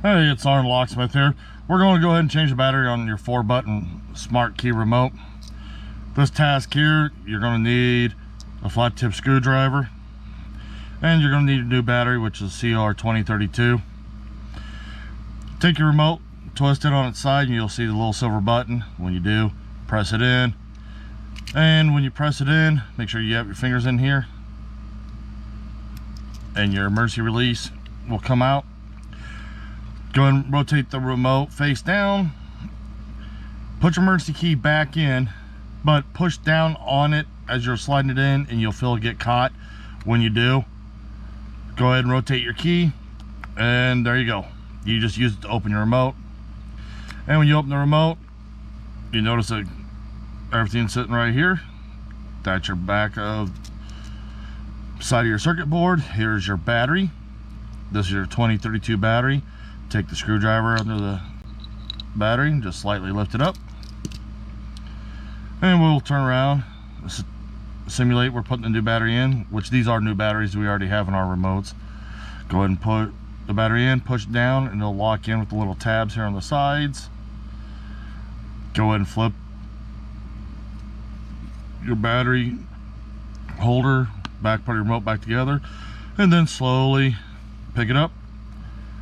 Hey, it's Locksmith here. We're going to go ahead and change the battery on your 4-button smart key remote. This task here, you're going to need a flat tip screwdriver, and you're going to need a new battery, which is CR2032. Take your remote, twist it on its side, and you'll see the little silver button. When you do, press it in, and when you press it in, make sure you have your fingers in here, and your emergency release will come out. Go ahead and rotate the remote face down. Put your emergency key back in, but push down on it as you're sliding it in, and you'll feel it get caught. When you do, go ahead and rotate your key, and there you go. You just use it to open your remote. And when you open the remote, you notice that everything's sitting right here. That's your back of side of your circuit board. Here's your battery. This is your 2032 battery. Take the screwdriver under the battery and just slightly lift it up, and we'll turn around, simulate we're putting the new battery in, which these are new batteries we already have in our remotes. Go ahead and put the battery in, push it down, and it'll lock in with the little tabs here on the sides. Go ahead and flip your battery holder, back part of your remote back together, and then slowly pick it up,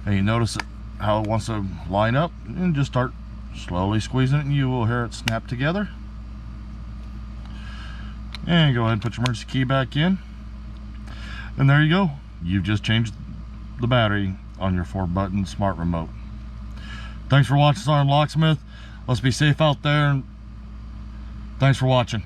and you notice how it wants to line up, and just start slowly squeezing it, and you will hear it snap together. And go ahead and put your emergency key back in, and there you go. You've just changed the battery on your 4-button smart remote. Thanks for watching, Locksmith. Let's be safe out there, and thanks for watching.